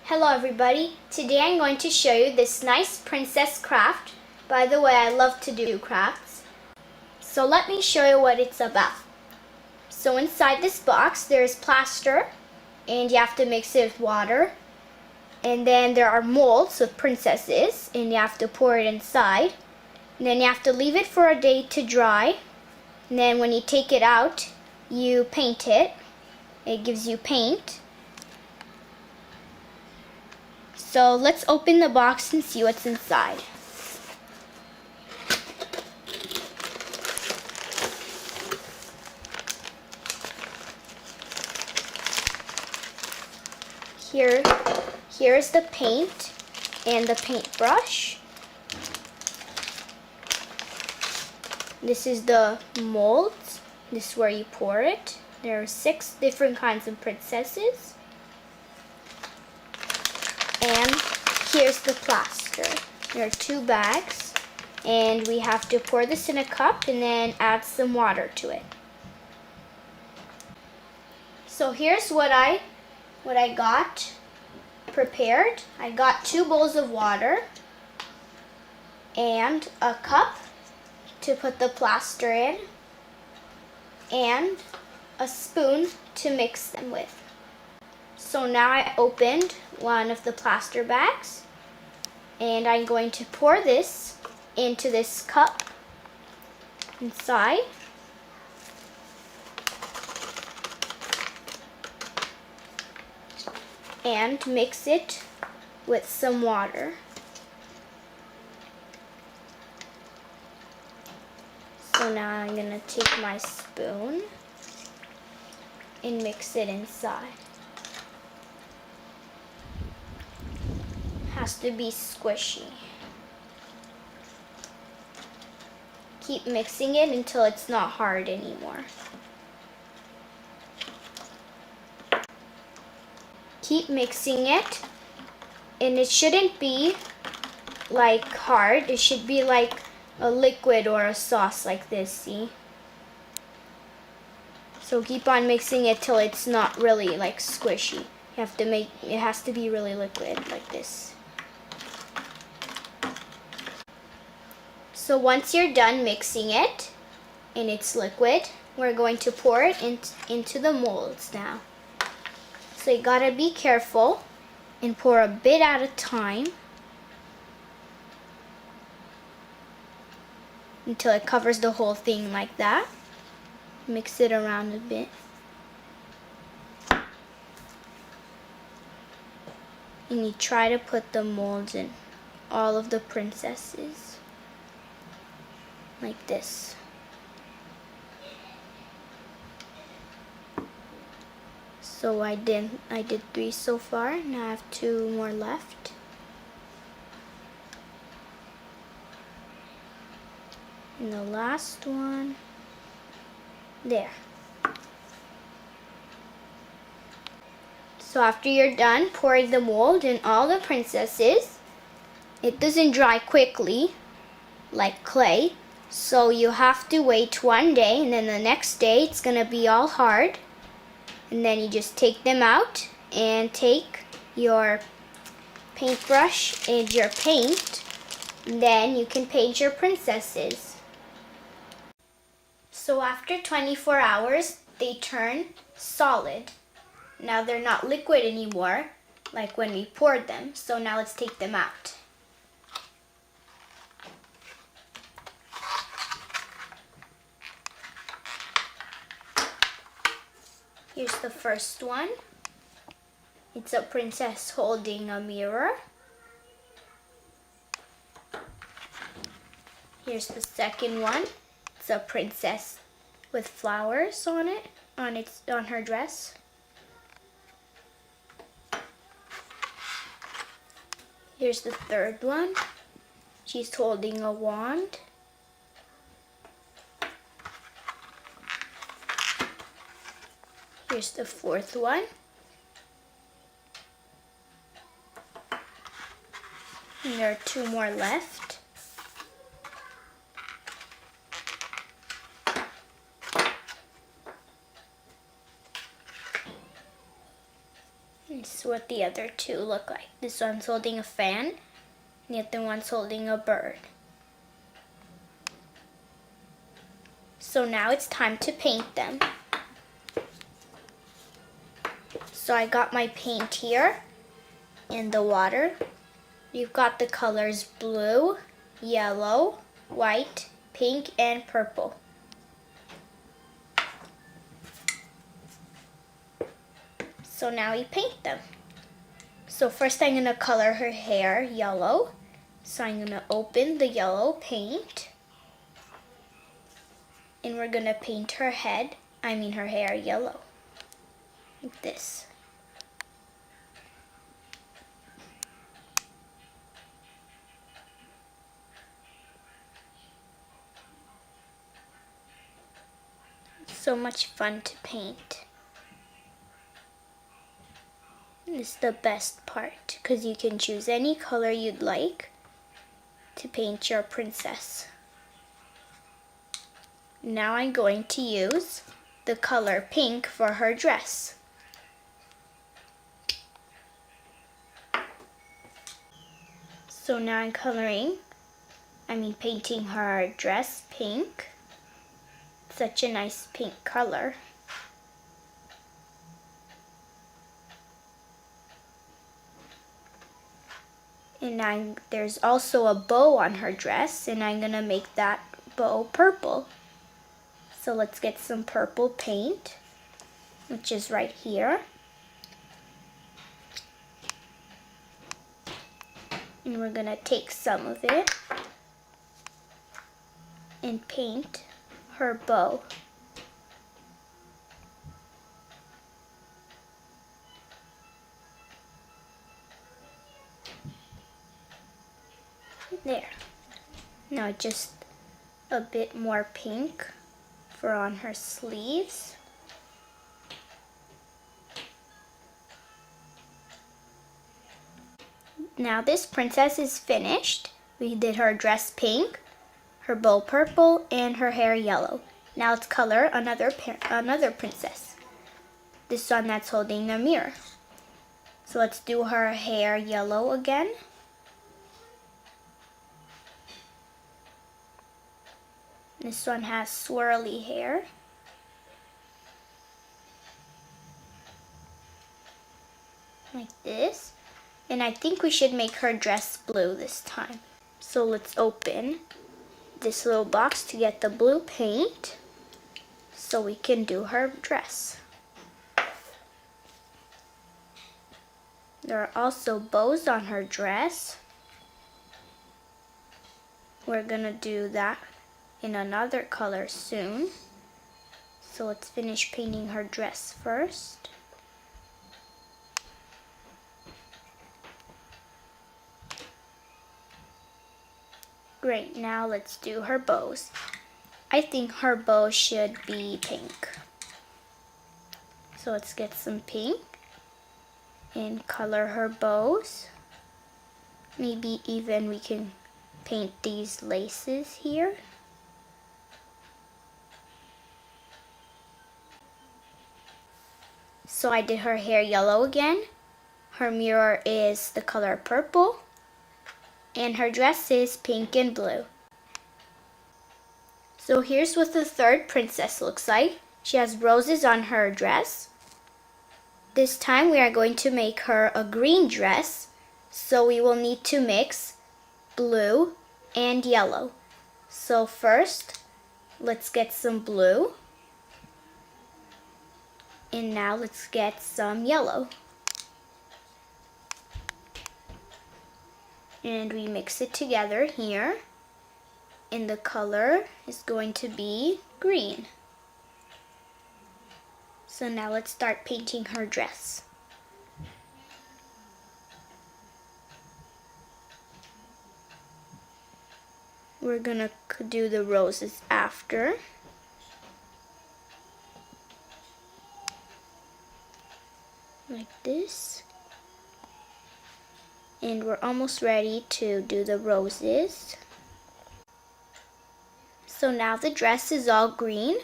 Hello everybody, today I'm going to show you this nice princess craft. By the way, I love to do crafts. So let me show you what it's about. So inside this box there's plaster and you have to mix it with water. And then there are molds with princesses and you have to pour it inside. And then you have to leave it for a day to dry. And then when you take it out, you paint it. It gives you paint. So let's open the box and see what's inside. Here's the paint and the paintbrush. This is the molds. This is where you pour it. There are 6 different kinds of princesses. And here's the plaster. There are 2 bags and we have to pour this in a cup and then add some water to it. So here's what I got prepared. I got 2 bowls of water and a cup to put the plaster in and a spoon to mix them with. So now I opened one of the plaster bags and I'm going to pour this into this cup inside. And mix it with some water. So now I'm going to take my spoon and mix it inside. Has to be squishy. Keep mixing it until it's not hard anymore. Keep mixing it, and it shouldn't be like hard. It should be like a liquid or a sauce like this, see? So keep on mixing it till it's not really like squishy. It has to be really liquid like this. So once you're done mixing it and it's liquid, we're going to pour it into the molds now. So you gotta be careful and pour a bit at a time until it covers the whole thing like that. Mix it around a bit. And you try to put the molds in all of the princesses. Like this. So I did 3 so far, now I have 2 more left. And the last one, there. So after you're done pouring the mold in all the princesses, it doesn't dry quickly like clay. So you have to wait 1 day and then the next day it's gonna be all hard. And then you just take them out and take your paintbrush and your paint. And then you can paint your princesses. So after 24 hours, they turn solid. Now they're not liquid anymore, like when we poured them. So now let's take them out. Here's the first one. It's a princess holding a mirror. Here's the second one. It's a princess with flowers on it, on her dress. Here's the third one. She's holding a wand. Here's the fourth one. And there are 2 more left. what the other two look like. This one's holding a fan, and the other one's holding a bird. So now it's time to paint them. So I got my paint here in the water. You've got the colors blue, yellow, white, pink, and purple. So now we paint them. So first I'm going to color her hair yellow. So I'm going to open the yellow paint. And we're going to paint her hair yellow. Like this. So much fun to paint. This is the best part because you can choose any color you'd like to paint your princess. Now I'm going to use the color pink for her dress. So now I'm painting her dress pink. Such a nice pink color. And there's also a bow on her dress, and I'm gonna make that bow purple. So let's get some purple paint, which is right here. And we're gonna take some of it and paint her bow. There. Now just a bit more pink for on her sleeves. Now this princess is finished. We did her dress pink, her bow purple, and her hair yellow. Now let's color another princess. This one that's holding the mirror. So let's do her hair yellow again. This one has swirly hair. Like this. And I think we should make her dress blue this time. So let's open this little box to get the blue paint so we can do her dress. There are also bows on her dress. We're gonna do that in another color soon. So let's finish painting her dress first. Great, now let's do her bows. I think her bow should be pink. So let's get some pink and color her bows. Maybe even we can paint these laces here. So I did her hair yellow again. Her mirror is the color purple. And her dress is pink and blue. So here's what the third princess looks like. She has roses on her dress. This time we are going to make her a green dress. So we will need to mix blue and yellow. So first, let's get some blue. And now let's get some yellow. And we mix it together here. And the color is going to be green. So now let's start painting her dress. We're gonna do the roses after. Like this. And we're almost ready to do the roses. So now the dress is all green.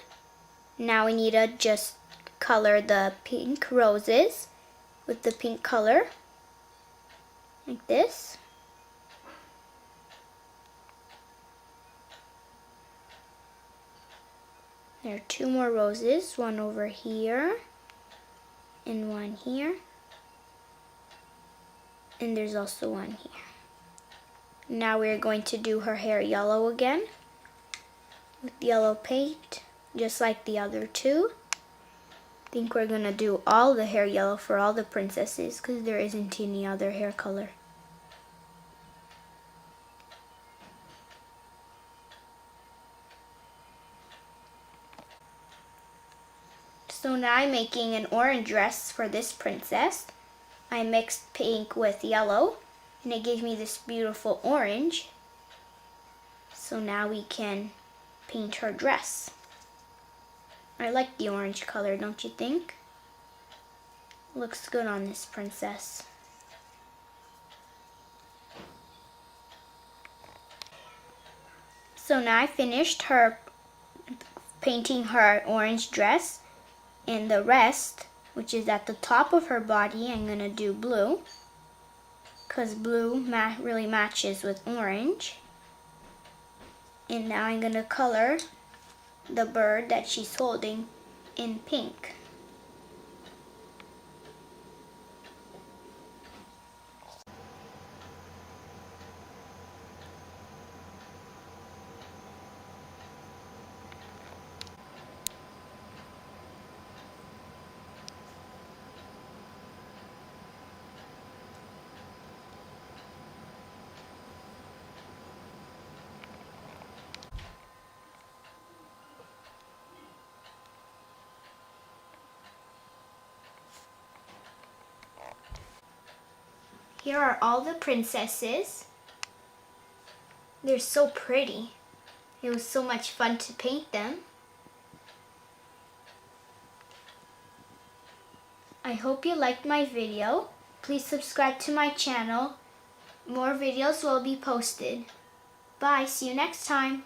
Now we need to just color the pink roses. with the pink color, like this. There are 2 more roses, one over here and one here. And there's also one here. Now we're going to do her hair yellow again with yellow paint, just like the other 2. I think we're gonna do all the hair yellow for all the princesses because there isn't any other hair color. So now I'm making an orange dress for this princess. I mixed pink with yellow and it gave me this beautiful orange. So now we can paint her dress. I like the orange color, don't you think? Looks good on this princess. So now I finished her painting her orange dress, and the rest, which is at the top of her body, I'm gonna do blue because blue really matches with orange. And now I'm gonna color the bird that she's holding in pink. Here are all the princesses. They're so pretty. It was so much fun to paint them. I hope you liked my video. Please subscribe to my channel. More videos will be posted. Bye, see you next time.